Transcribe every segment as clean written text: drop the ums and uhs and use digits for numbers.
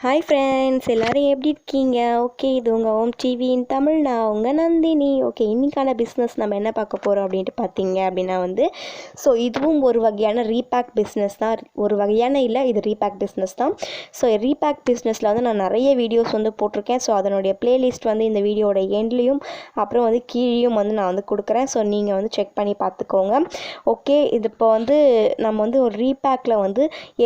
Hi friends, எல்லோரும் எப்படி இருக்கீங்க? ஓகே, இது உங்கள் ஹோம் டிவியின் தமிழ். நான் உங்கள் நந்தினி. ஓகே, இன்றைக்கான பிஸ்னஸ் நம்ம என்ன பார்க்க போகிறோம் அப்படின்ட்டு பார்த்தீங்க அப்படின்னா இதுவும் ஒரு வகையான ரீபேக் பிஸ்னஸ் தான். ஒரு வகையான இல்லை, இது ரீபேக் பிஸ்னஸ் தான். ரீபேக் பிஸ்னஸில் நான் நிறைய வீடியோஸ் போட்டிருக்கேன். அதனுடைய பிளேலிஸ்ட் இந்த வீடியோட எண்ட்லேயும் அப்புறம் கீழேயும் நான் கொடுக்குறேன். நீங்கள் செக் பண்ணி பார்த்துக்கோங்க. ஓகே, இது இப்போ நம்ம ஒரு ரீபேக்கில்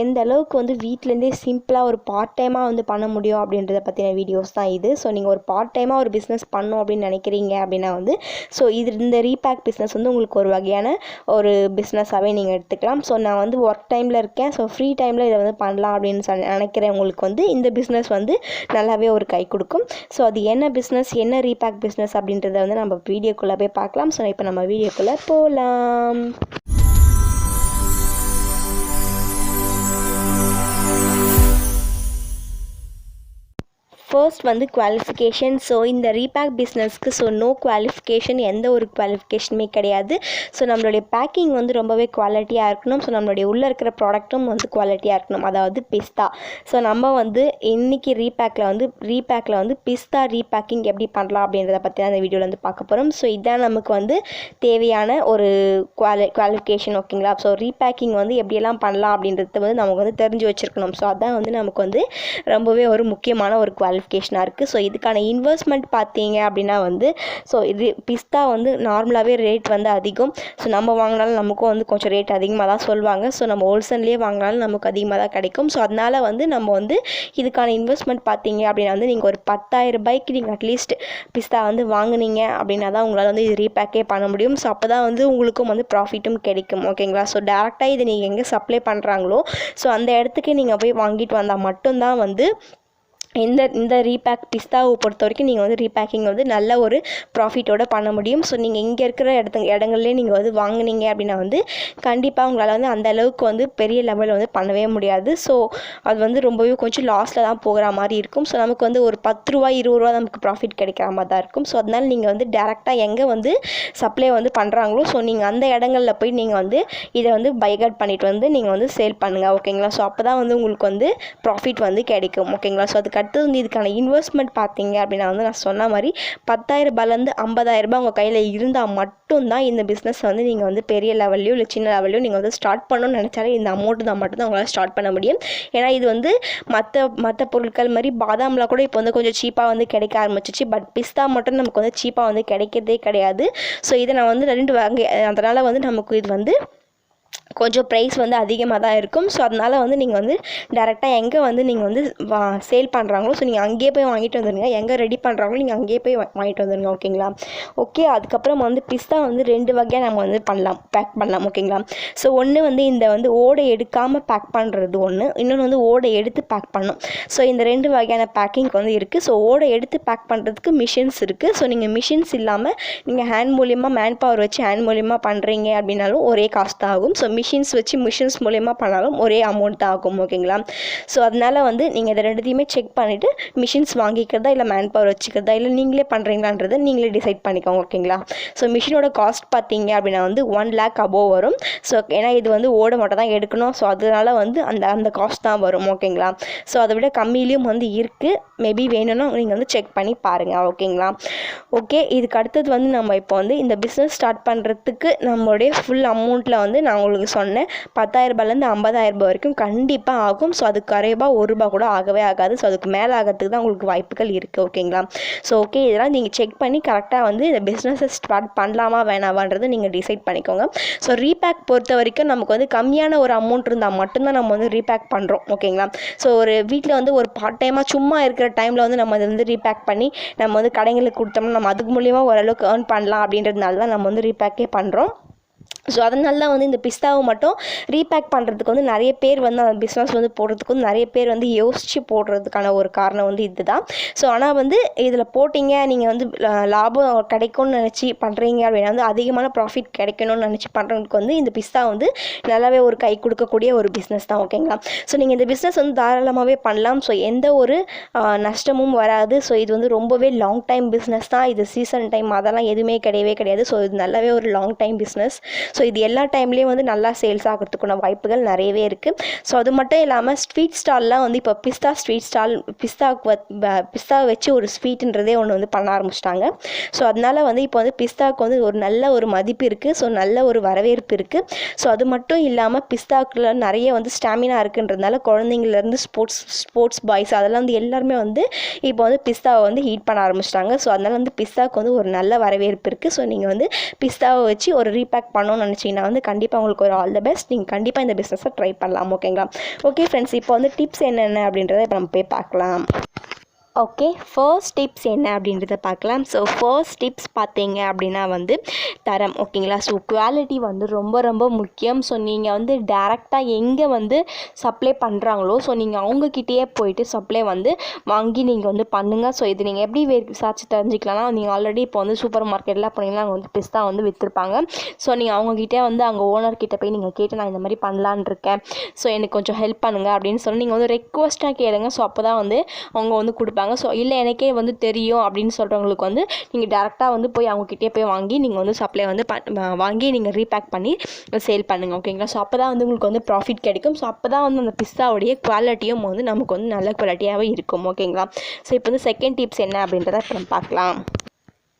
எந்த அளவுக்கு வீட்டிலேருந்தே சிம்பிளாக ஒரு பார்ட் டைமாக பண்ண முடியும் அப்படின்றத பற்றின வீடியோஸ் தான் இது. நீங்கள் ஒரு பார்ட் டைமாக ஒரு பிஸ்னஸ் பண்ணணும் அப்படின்னு நினைக்கிறீங்க அப்படின்னா இந்த ரீபேக் பிஸ்னஸ் உங்களுக்கு ஒரு வகையான ஒரு பிஸ்னஸாகவே நீங்கள் எடுத்துக்கலாம். நான் ஒர்க் டைமில் இருக்கேன். ஃப்ரீ டைமில் இதை பண்ணலாம் அப்படின்னு நினைக்கிறவங்களுக்கு இந்த பிஸ்னஸ் நல்லாவே ஒரு கை கொடுக்கும். அது என்ன பிஸ்னஸ், என்ன ரீபேக் பிஸ்னஸ் அப்படின்றத நம்ம வீடியோக்குள்ளே போய் பார்க்கலாம். இப்போ நம்ம வீடியோக்குள்ளே போகலாம். First qualification. இந்த ரீபேக் பிஸ்னஸ்க்கு நோ குவாலிஃபிகேஷன், எந்த ஒரு குவாலிஃபிகேஷனுமே கிடையாது. நம்மளுடைய பேக்கிங் ரொம்பவே குவாலிட்டியாக இருக்கணும். நம்மளுடைய உள்ளே இருக்கிற ப்ராடக்ட்டும் குவாலிட்டியாக இருக்கணும். அதாவது பிஸ்தா. நம்ம இன்றைக்கி ரீபேக்கில் பிஸ்தா ரீபேக்கிங் எப்படி பண்ணலாம் அப்படின்றத பற்றி தான் அந்த வீடியோவில் பார்க்க போகிறோம். இதுதான் நமக்கு தேவையான ஒரு குவாலிஃபிகேஷன். ஓகேங்களா? ரீபேக்கிங் எப்படியெல்லாம் பண்ணலாம் அப்படின்றது நமக்கு தெரிஞ்சு வச்சுருக்கணும். அதான் நமக்கு ரொம்பவே ஒரு முக்கியமான ஒரு குவாலிஃபிகேஷனாக இருக்குது. இதுக்கான இன்வெஸ்ட்மெண்ட் பார்த்தீங்க அப்படின்னா இது பிஸ்தா நார்மலாகவே ரேட் அதிகம். நம்ம வாங்கினாலும் நமக்கும் கொஞ்சம் ரேட் அதிகமாக தான் சொல்லுவாங்க. நம்ம ஹோல்சேல்லேயே வாங்கினாலும் நமக்கு அதிகமாக தான் கிடைக்கும். அதனால் நம்ம இதுக்கான இன்வெஸ்ட்மெண்ட் பார்த்தீங்க அப்படின்னா நீங்கள் ஒரு 10,000 ரூபாய்க்கு நீங்கள் அட்லீஸ்ட் பிஸ்தா வாங்குனீங்க அப்படின்னா தான் உங்களால் இது ரீபேக்கே பண்ண முடியும். அப்போ தான் உங்களுக்கும் ப்ராஃபிட்டும் கிடைக்கும். ஓகேங்களா? டேரெக்டாக இது நீங்கள் எங்கே சப்ளை பண்ணுறாங்களோ அந்த இடத்துக்கு நீங்கள் போய் வாங்கிட்டு வந்தால் மட்டும்தான் இந்த ரீபேக் பிஸ்தாவை பொறுத்த வரைக்கும் நீங்கள் ரீபேக்கிங் நல்ல ஒரு ப்ராஃபிட்டோடு பண்ண முடியும். நீங்கள் இங்கே இருக்கிற இடங்கள்லேயே நீங்கள் வாங்கினீங்க அப்படின்னா கண்டிப்பாக உங்களால் அந்த அளவுக்கு பெரிய லெவலில் பண்ணவே முடியாது. அது ரொம்பவே கொஞ்சம் லாஸில் தான் போகிற மாதிரி இருக்கும். நமக்கு ஒரு 10 ரூபா 20 ரூபா நமக்கு ப்ராஃபிட் கிடைக்கிற மாதிரி தான் இருக்கும். அதனால் நீங்கள் டேரெக்டாக எங்கே சப்ளை பண்ணுறாங்களோ நீங்கள் அந்த இடங்களில் போய் நீங்கள் இதை பைகாட் பண்ணிவிட்டு நீங்கள் சேல் பண்ணுங்கள். ஓகேங்களா? அப்போ தான் உங்களுக்கு ப்ராஃபிட் கிடைக்கும். ஓகேங்களா? அதுக்கு அடுத்தது இதுக்கான இன்வெஸ்ட்மெண்ட் பார்த்தீங்க அப்படின்னா நான் சொன்ன மாதிரி 10,000 ரூபாயிலேருந்து 50,000 ரூபாய் உங்கள் கையில் இருந்தால் மட்டும்தான் இந்த பிஸ்னஸ் நீங்கள் பெரிய லெவல்லையோ இல்லை சின்ன லெவல்லையோ நீங்கள் ஸ்டார்ட் பண்ணணும்னு நினச்சாலே இந்த அமௌண்ட்டு தான் மட்டும்தான் உங்களால் ஸ்டார்ட் பண்ண முடியும். ஏன்னா இது மற்ற பொருட்கள் மாதிரி பாதாம்லாம் கூட இப்போ கொஞ்சம் சீப்பாக கிடைக்க ஆரம்பிச்சிச்சு. பட் பிஸ்தா மட்டும் நமக்கு சீப்பாக கிடைக்கிறதே கிடையாது. இதை நான் 2 வாங்கி அதனால் நமக்கு இது கொஞ்சம் ப்ரைஸ் அதிகமாக தான் இருக்கும். அதனால் நீங்கள் டேரெக்டாக எங்கே நீங்கள் சேல் பண்ணுறாங்களோ நீங்கள் அங்கேயே போய் வாங்கிட்டு வந்துடுங்க. எங்கே ரெடி பண்ணுறாங்களோ நீங்கள் அங்கேயே போய் வாங்கிட்டு வந்துடுங்க. ஓகேங்களா? ஓகே, அதுக்கப்புறம் பிஸ்தா 2 வகையாக நம்ம பண்ணலாம், பேக் பண்ணலாம். ஓகேங்களா? ஒன்று இந்த ஓடை எடுக்காமல் பேக் பண்ணுறது ஒன்று, இன்னொன்று ஓடை எடுத்து பேக் பண்ணணும். இந்த 2 வகையான பேக்கிங் இருக்குது. ஓடை எடுத்து பேக் பண்ணுறதுக்கு மிஷின்ஸ் இருக்குது. நீங்கள் மிஷின்ஸ் இல்லாமல் நீங்கள் ஹேண்ட் மூலியமாக மேன் பவர் வச்சு ஹேண்ட் மூலியமாக பண்ணுறீங்க அப்படின்னாலும் ஒரே காஸ்ட் தான் ஆகும். மிஷின்ஸ் வச்சு மிஷின்ஸ் மூலயமா பண்ணாலும் ஒரே அமௌண்ட் தான் ஆகும். ஓகேங்களா? அதனால் நீங்கள் இதை 2த்தையுமே செக் பண்ணிவிட்டு மிஷின்ஸ் வாங்கிக்கிறதா இல்லை மேன் பவர் வச்சுக்கிறதா இல்லை நீங்களே பண்ணுறீங்களான்றதை நீங்களே டிசைட் பண்ணிக்கோங்க. ஓகேங்களா? மிஷினோட காஸ்ட் பார்த்தீங்க அப்படின்னா 1 lakh above வரும். ஏன்னா இது ஓட மட்டும் தான் எடுக்கணும். அதனால் அந்த காஸ்ட் தான் வரும். ஓகேங்களா? அதை விட கம்மியிலையும் இருக்குது. மேபி வேணும்னா நீங்கள் செக் பண்ணி பாருங்கள். ஓகேங்களா? ஓகே, இதுக்கு அடுத்தது நம்ம இப்போ இந்த பிஸ்னஸ் ஸ்டார்ட் பண்ணுறதுக்கு நம்மளுடைய ஃபுல் அமௌண்ட்டில் நான் உங்களுக்கு சொன்னேன் 10,000 ரூபாயிலேருந்து 50,000 ரூபாய் வரைக்கும் கண்டிப்பாக ஆகும். அதுக்கு குறைவாக 1 ரூபா கூட ஆகவே ஆகாது. அதுக்கு மேலே ஆகிறதுக்கு தான் உங்களுக்கு வாய்ப்புகள் இருக்குது. ஓகேங்களா? ஓகே, இதெல்லாம் நீங்கள் செக் பண்ணி கரெக்டாக இந்த பிஸ்னஸை ஸ்டார்ட் பண்ணலாமா வேணாமான்றது நீங்கள் டிசைட் பண்ணிக்கோங்க. ரீபேக் பொறுத்த வரைக்கும் நமக்கு கம்மியான ஒரு அமௌண்ட் இருந்தால் மட்டும்தான் நம்ம ரீபேக் பண்ணுறோம். ஓகேங்களா? ஒரு வீட்டில் ஒரு பார்ட் டைமாக சும்மா இருக்கிற டைமில் நம்ம அதை ரீபேக் பண்ணி நம்ம கடைங்களுக்கு கொடுத்தோம்னா நம்ம அதுக்கு மூலியமாக ஓரளவுக்கு ஏர்ன் பண்ணலாம் அப்படின்றதுனால தான் நம்ம ரீபேக்கே பண்ணுறோம். அதனால தான் இந்த பிஸ்தாவை மட்டும் ரீபேக் பண்ணுறதுக்கு நிறைய பேர் அந்த பிஸ்னஸ் போடுறதுக்கு நிறைய பேர் யோசித்து போடுறதுக்கான ஒரு காரணம் இதுதான். ஆனால் இதில் போட்டிங்க நீங்கள் லாபம் கிடைக்கும்னு நினச்சி பண்ணுறீங்க அப்படின்னா அதிகமான ப்ராஃபிட் கிடைக்கணும்னு நினச்சி பண்ணுறதுக்கு இந்த பிஸ்தா நல்லாவே ஒரு கை கொடுக்கக்கூடிய ஒரு பிஸ்னஸ் தான். ஓகேங்களா? நீங்கள் இந்த பிஸ்னஸ் தாராளமாகவே பண்ணலாம். எந்த ஒரு நஷ்டமும் வராது. இது ரொம்பவே லாங் டைம் பிஸ்னஸ் தான். இது சீசன் டைம் அதெல்லாம் எதுவுமே கிடையவே கிடையாது. இது நல்லாவே ஒரு லாங் டைம் பிஸ்னஸ். ஸோ இது எல்லா டைம்லேயும் வந்து நல்லா சேல்ஸ் ஆகிறதுக்கான வாய்ப்புகள் நிறையவே இருக்குது. ஸோ அது மட்டும் இல்லாமல் ஸ்வீட் ஸ்டால்லாம் வந்து இப்போ பிஸ்தா ஸ்வீட் ஸ்டால் பிஸ்தாவை வச்சு ஒரு ஸ்வீட்டுன்றதே ஒன்று வந்து பண்ண ஆரம்பிச்சிட்டாங்க. ஸோ அதனால் வந்து இப்போ வந்து பிஸ்தாவுக்கு வந்து ஒரு நல்ல ஒரு மதிப்பு இருக்குது. ஸோ நல்ல ஒரு வரவேற்பு இருக்குது. ஸோ அது மட்டும் இல்லாமல் பிஸ்தாக்குள்ள நிறைய வந்து ஸ்டாமினா இருக்குன்றதுனால குழந்தைங்கள்லேருந்து ஸ்போர்ட்ஸ் பாய்ஸ் அதெல்லாம் வந்து எல்லாருமே வந்து இப்போ வந்து பிஸ்தாவை வந்து ஹீட் பண்ண ஆரம்பிச்சிட்டாங்க. ஸோ அதனால் வந்து பிஸ்தாவுக்கு வந்து ஒரு நல்ல வரவேற்பு இருக்குது. ஸோ நீங்கள் வந்து பிஸ்தாவை வச்சு ஒரு ரீபேக் பண்ணணும்னு நினச்சிங்கன்னா வந்து கண்டிப்பாக உங்களுக்கு ஒரு ஆல் த பெஸ்ட். நீங்கள் கண்டிப்பாக இந்த பிஸ்னஸை ட்ரை பண்ணலாம். ஓகேங்களா? ஓகே ஃப்ரெண்ட்ஸ், இப்போ வந்து டிப்ஸ் என்னென்ன அப்படின்றத இப்போ நம்ம போய் பார்க்கலாம். ஓகே, ஃபர்ஸ்ட் டிப்ஸ் என்ன அப்படின்றத பார்க்கலாம். ஸோ ஃபர்ஸ்ட் டிப்ஸ் பார்த்தீங்க அப்படின்னா வந்து தரம். ஓகேங்களா? ஸோ குவாலிட்டி வந்து ரொம்ப ரொம்ப முக்கியம். ஸோ நீங்கள் வந்து டேரெக்டாக எங்கே வந்து சப்ளை பண்ணுறாங்களோ ஸோ நீங்கள் அவங்கக்கிட்டேயே போயிட்டு சப்ளை வந்து வாங்கி நீங்கள் வந்து பண்ணுங்கள். ஸோ இது நீங்கள் எப்படி விசாரிச்சு தெரிஞ்சிக்கலாம்னா, நீங்கள் ஆல்ரெடி இப்போ வந்து சூப்பர் மார்க்கெட்லாம் போனீங்கன்னா அங்கே வந்து பிஸ்தா வந்து விற்றுருப்பாங்க. ஸோ நீங்கள் அவங்கக்கிட்டே வந்து அங்கே ஓனர்கிட்ட போய் நீங்கள் கேட்டு நான் இந்த மாதிரி பண்ணலான்னு இருக்கேன், ஸோ எனக்கு கொஞ்சம் ஹெல்ப் பண்ணுங்கள் அப்படின்னு சொல்லி நீங்கள் வந்து ரெக்வஸ்ட்டாக கேளுங்க. ஸோ அப்போ தான் வந்து அவங்க வந்து கொடுப்பாங்க. ஸோ இல்லை எனக்கே வந்து தெரியும் அப்படின்னு சொல்கிறவங்களுக்கு வந்து நீங்கள் டேரெக்டாக வந்து போய் அவங்கக்கிட்டே போய் வாங்கி நீங்கள் வந்து சப்ளை வந்து வாங்கி நீங்கள் ரீபேக் பண்ணி சேல் பண்ணுங்கள். ஓகேங்களா? ஸோ அப்போ தான் வந்து உங்களுக்கு வந்து ப்ராஃபிட் கிடைக்கும். ஸோ அப்போ தான் வந்து அந்த பிஸ்தாவுடைய குவாலிட்டியும் வந்து நமக்கு வந்து நல்ல குவாலிட்டியாகவே இருக்கும். ஓகேங்களா? ஸோ இப்போ வந்து செகண்ட் டிப்ஸ் என்ன அப்படின்றத இப்போ நம்ம பார்க்கலாம்.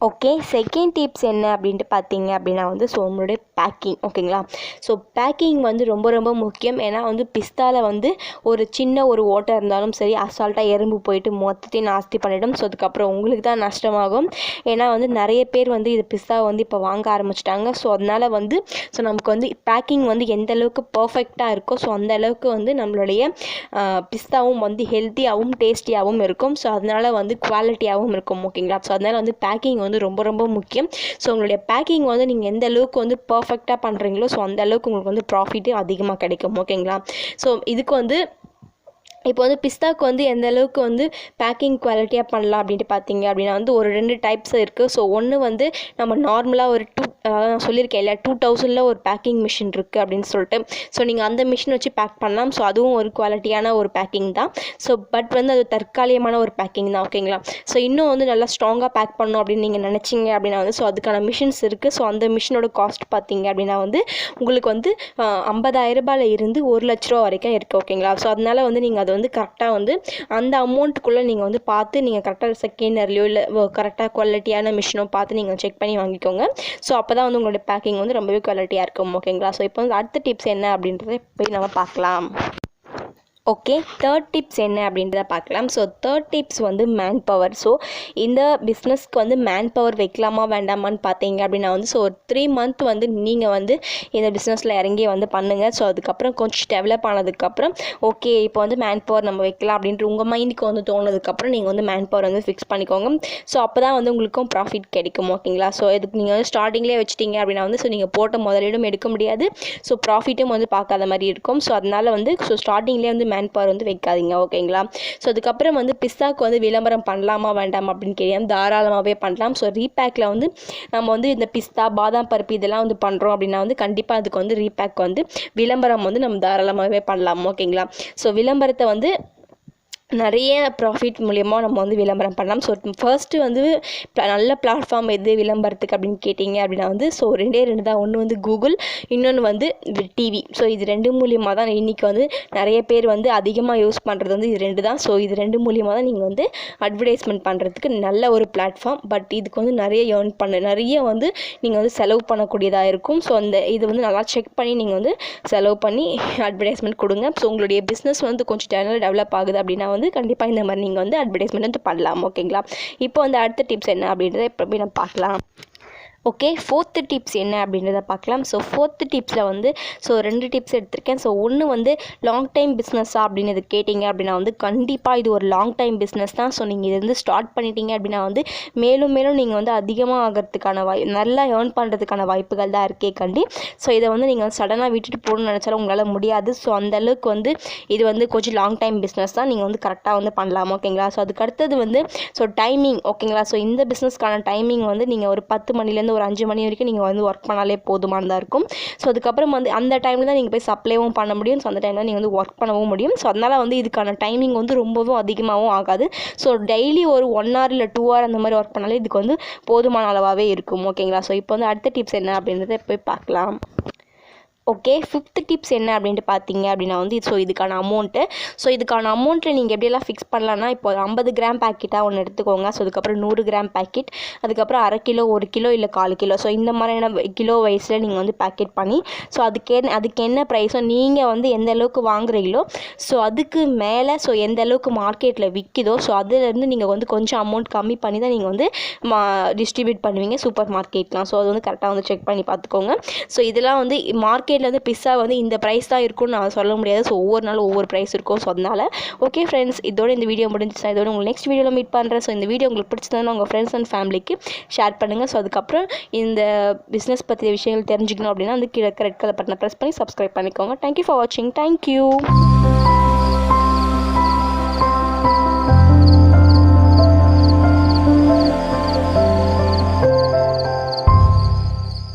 ஓகே, செகண்ட் டிப்ஸ் என்ன அப்படின்ட்டு பார்த்தீங்க அப்படின்னா வந்து ஸோ உங்களுடைய பேக்கிங். ஓகேங்களா? ஸோ பேக்கிங் வந்து ரொம்ப ரொம்ப முக்கியம். ஏன்னா வந்து பிஸ்தாவில் வந்து ஒரு சின்ன ஒரு ஓட்டை இருந்தாலும் சரி அசால்ட்டாக எறும்பு போயிட்டு மொத்தத்தையும் நாஸ்தி பண்ணிவிடும். ஸோ அதுக்கப்புறம் உங்களுக்கு தான் நஷ்டமாகும். ஏன்னா வந்து நிறைய பேர் வந்து இது பிஸ்தாவை வந்து இப்போ வாங்க ஆரம்பிச்சிட்டாங்க. ஸோ அதனால் வந்து ஸோ நமக்கு வந்து பேக்கிங் வந்து எந்த அளவுக்கு பர்ஃபெக்டாக இருக்கோ ஸோ அந்த அளவுக்கு வந்து நம்மளுடைய பிஸ்தாவும் வந்து ஹெல்த்தியாகவும் டேஸ்டியாகவும் இருக்கும். ஸோ அதனால் வந்து குவாலிட்டியாகவும் இருக்கும். ஓகேங்களா? ஸோ அதனால் வந்து பேக்கிங் வந்து ரொம்ப ரொம்ப முக்கியம். ஸோ உங்களுடைய பேக்கிங் வந்து நீங்கள் எந்த அளவுக்கு வந்து பர்ஃபெக்டாக பண்ணுறீங்களோ ஸோ அந்த அளவுக்கு உங்களுக்கு வந்து ப்ராஃபிட்டு அதிகமாக கிடைக்கும். ஓகேங்களா? ஸோ இதுக்கு வந்து இப்போ வந்து பிஸ்தாவுக்கு வந்து எந்த அளவுக்கு வந்து பேக்கிங் குவாலிட்டியாக பண்ணலாம் அப்படின்ட்டு பார்த்தீங்க அப்படின்னா வந்து ஒரு 2 டைப்ஸ் இருக்குது. ஸோ ஒன்று வந்து நம்ம நார்மலாக ஒரு நான் சொல்லியிருக்கேன் இல்லையா 2000 ஒரு பேக்கிங் மிஷின் இருக்குது அப்படின்னு சொல்லிட்டு. ஸோ நீங்கள் அந்த மிஷின் வச்சு பேக் பண்ணலாம். ஸோ அதுவும் ஒரு குவாலிட்டியான ஒரு பேக்கிங் தான். ஸோ பட் வந்து அது தற்காலிகமான ஒரு பேக்கிங் தான். ஓகேங்களா? ஸோ இன்னும் வந்து நல்லா ஸ்ட்ராங்காக பேக் பண்ணணும் அப்படின்னு நீங்கள் நினச்சிங்க அப்படின்னா வந்து ஸோ அதுக்கான மிஷின்ஸ் இருக்குது. ஸோ அந்த மிஷினோட காஸ்ட் பார்த்தீங்க அப்படின்னா வந்து உங்களுக்கு வந்து 50,000 ரூபாயில் இருந்து 1,00,000 ரூபா வரைக்கும் இருக்குது. ஓகேங்களா? ஸோ அதனால் வந்து நீங்கள் அதை வந்து கரெக்டாக வந்து அந்த அமௌண்ட்டுக்குள்ளே நீங்கள் வந்து பார்த்து நீங்கள் கரெக்டாக செகண்டர்லையோ இல்லை கரெக்டாக குவாலிட்டியான மிஷினோ பார்த்து நீங்கள் செக் பண்ணி வாங்கிக்கோங்க. ஸோ அப்போ தான் வந்து உங்களோட பேக்கிங் வந்து ரொம்பவே குவாலிட்டியாக இருக்கும். ஓகேங்களா? ஸோ இப்போ வந்து அடுத்த டிப்ஸ் என்ன அப்படின்றத போய் நம்ம பார்க்கலாம். ஓகே, தேர்ட் டிப்ஸ் என்ன அப்படின்றத பார்க்கலாம். ஸோ தேர்ட் டிப்ஸ் வந்து மேன் பவர். ஸோ இந்த பிஸ்னஸ்க்கு வந்து மேன் பவர் வைக்கலாமா வேண்டாமான்னு பார்த்தீங்க அப்படின்னா வந்து ஸோ ஒரு 3 மந்த் வந்து நீங்கள் வந்து இந்த பிஸ்னஸில் இறங்கி வந்து பண்ணுங்கள். ஸோ அதுக்கப்புறம் கொஞ்சம் டெவலப் ஆனதுக்கப்புறம் ஓகே இப்போ வந்து மேன் பவர் நம்ம வைக்கலாம் அப்படின்ட்டு உங்கள் மைண்டுக்கு வந்து தோணுதுக்கப்புறம் நீங்கள் வந்து மேன் பவர் வந்து ஃபிக்ஸ் பண்ணிக்கோங்க. ஸோ அப்போ தான் வந்து உங்களுக்கும் ப்ராஃபிட் கிடைக்கும். ஓகேங்களா? ஸோ இதுக்கு நீங்கள் வந்து ஸ்டார்டிங்லேயே வச்சிட்டிங்க அப்படின்னா வந்து ஸோ நீங்கள் போட்ட முதலீடும் எடுக்க முடியாது. ஸோ ப்ராஃபிட்டும் வந்து பார்க்காத மாதிரி இருக்கும். ஸோ அதனால் வந்து ஸோ ஸ்டார்டிங்லேயே வந்து மேன் பவர் வந்து வைக்காதீங்க. ஓகேங்களா? ஸோ அதுக்கப்புறம் வந்து பிஸ்தாவுக்கு வந்து விளம்பரம் பண்ணலாமா வேண்டாமா அப்படின்னு கேட்க தாராளமாகவே பண்ணலாம். ஸோ ரீபேக்கில் வந்து நம்ம வந்து இந்த பிஸ்தா பாதாம் பருப்பு இதெல்லாம் வந்து பண்ணுறோம் அப்படின்னா வந்து கண்டிப்பாக அதுக்கு வந்து ரீபேக் வந்து விளம்பரம் வந்து நம்ம தாராளமாகவே பண்ணலாம். ஓகேங்களா? ஸோ விளம்பரத்தை வந்து நிறைய ப்ராஃபிட் மூலியமாக நம்ம வந்து விளம்பரம் பண்ணலாம். ஸோ ஃபர்ஸ்ட்டு வந்து நல்ல பிளாட்ஃபார்ம் எது விளம்பரத்துக்கு அப்படின்னு கேட்டிங்க அப்படின்னா வந்து ஸோ 2 தான். ஒன்று வந்து கூகுள், இன்னொன்று வந்து டிவி. ஸோ இது 2 மூலியமாக தான் இன்றைக்கி வந்து நிறைய பேர் வந்து அதிகமாக யூஸ் பண்ணுறது வந்து இது 2 தான். ஸோ இது 2 மூலியமாக தான் நீங்கள் வந்து அட்வர்டைஸ்மெண்ட் பண்ணுறதுக்கு நல்ல ஒரு பிளாட்ஃபார்ம். பட் இதுக்கு வந்து நிறைய வந்து நீங்கள் வந்து செலவு பண்ணக்கூடியதாக இருக்கும். ஸோ அந்த இது வந்து நல்லா செக் பண்ணி நீங்கள் வந்து செலவு பண்ணி அட்வர்டைஸ்மெண்ட் கொடுங்க. ஸோ உங்களுடைய பிஸ்னஸ் வந்து கொஞ்சம் டெவலப் ஆகுது அப்படின்னா வந்து கண்டிப்பாக இந்த மாதிரி நீங்கள் வந்து அட்வர்டைஸ்மெண்ட் வந்து பண்ணலாம். ஓகேங்களா? இப்போ வந்து அடுத்த டிப்ஸ் என்ன அப்படின்றத இப்போ போய் நம்ம பார்க்கலாம். ஓகே, ஃபோர்த்து டிப்ஸ் என்ன அப்படின்றத பார்க்கலாம். ஸோ ஃபோர்த்து டிப்ஸில் வந்து ஸோ 2 டிப்ஸ் எடுத்திருக்கேன். ஸோ ஒன்று வந்து லாங் டைம் பிஸ்னஸா அப்படின்னு இது கேட்டிங்க அப்படின்னா வந்து கண்டிப்பாக இது ஒரு லாங் டைம் பிஸ்னஸ் தான். ஸோ நீங்கள் இது வந்து ஸ்டார்ட் பண்ணிட்டீங்க அப்படின்னா வந்து மேலும் நீங்கள் வந்து அதிகமாக ஆகிறதுக்கான நல்லா ஏர்ன் பண்ணுறதுக்கான வாய்ப்புகள் தான் இருக்கே கண்டி. ஸோ இதை வந்து நீங்கள் சடனாக விட்டுட்டு போகணும்னு நினச்சாலும் உங்களால் முடியாது. ஸோ அந்தளவுக்கு வந்து இது வந்து கொஞ்சம் லாங் டைம் பிஸ்னஸ் தான். நீங்கள் வந்து கரெக்டாக வந்து பண்ணலாம். ஓகேங்களா? ஸோ அதுக்கு அடுத்தது வந்து ஸோ டைமிங். ஓகேங்களா? ஸோ இந்த பிஸ்னஸ்க்கான டைமிங் வந்து நீங்கள் ஒரு 10 மணிலேருந்து ஒரு 5 மணி வரைக்கும் நீங்கள் வந்து ஒர்க் பண்ணாலே போதுமானதாக இருக்கும். ஸோ அதுக்கப்புறம் வந்து அந்த டைமில் தான் நீங்கள் போய் சப்ளைவும் பண்ண முடியும். ஸோ அந்த டைமில் நீங்கள் வந்து ஒர்க் பண்ணவும் முடியும். ஸோ அதனால் வந்து இதுக்கான டைமிங் வந்து ரொம்பவும் அதிகமாகவும் ஆகாது. ஸோ டெய்லி ஒரு 1 hour இல்லை 2 hour அந்த மாதிரி ஒர்க் பண்ணாலே இதுக்கு வந்து போதுமான அளவாகவே இருக்கும். ஓகேங்களா? ஸோ இப்போ வந்து அடுத்த டிப்ஸ் என்ன அப்படின்றத போய் பார்க்கலாம். ஓகே, 5th டிப்ஸ் என்ன அப்படின்ட்டு பார்த்தீங்க அப்படின்னா வந்து இதுக்கான அமௌண்ட்டு. இதுக்கான அமௌண்ட்டில் நீங்கள் எப்படியெல்லாம் ஃபிக்ஸ் பண்ணலான்னா, இப்போ 50 கிராம் பேக்கெட்டாக ஒன்று எடுத்துக்கோங்க. அதுக்கப்புறம் 100 கிராம் பேக்கெட், அதுக்கப்புறம் அரை கிலோ, 1 கிலோ இல்லை 1/4 கிலோ. இந்த மாதிரியான கிலோ வைஸில் நீங்கள் வந்து பேக்கெட் பண்ணி அதுக்கு என்ன ப்ரைஸோ நீங்கள் வந்து எந்த அளவுக்கு வாங்குறீங்களோ அதுக்கு மேலே எந்த அளவுக்கு மார்க்கெட்டில் விற்கிதோ அதுலேருந்து நீங்கள் வந்து கொஞ்சம் அமௌண்ட் கம்மி பண்ணி தான் நீங்கள் வந்து டிஸ்ட்ரிபியூட் பண்ணுவீங்க சூப்பர் மார்க்கெட்லாம். அது வந்து கரெக்டாக வந்து செக் பண்ணி பார்த்துக்கோங்க. இதெல்லாம் வந்து மார்க்கெட்டில் வந்து பிஸ்ஸா வந்து இந்த ப்ரைஸ் தான் இருக்கும்னு நான் சொல்ல முடியாது. ஒவ்வொரு நாளும் ஒவ்வொரு ப்ரைஸ் இருக்கும். அதனால் ஓகே ஃப்ரெண்ட்ஸ், இதோட இந்த வீடியோ முடிஞ்சிச்சு. இதோட உங்களுக்கு நெக்ஸ்ட் வீடியோவில் மீட் பண்ணுறேன். இந்த வீடியோ உங்களுக்கு பிடிச்சதுன்னா உங்கள் ஃப்ரெண்ட்ஸ் அண்ட் ஃபேமிலிக்கு ஷேர் பண்ணுங்கள். அதுக்கப்புறம் இந்த பிஸ்னஸ் பற்றிய விஷயங்கள் தெரிஞ்சுக்கணும் அப்படின்னா வந்து கீழே ரெட் கலர் பட்டனை ப்ரெஸ் பண்ணி சப்ஸ்கிரைப் பண்ணிக்கோங்க. தேங்க்யூ ஃபார் வாட்சிங். தேங்க்யூ.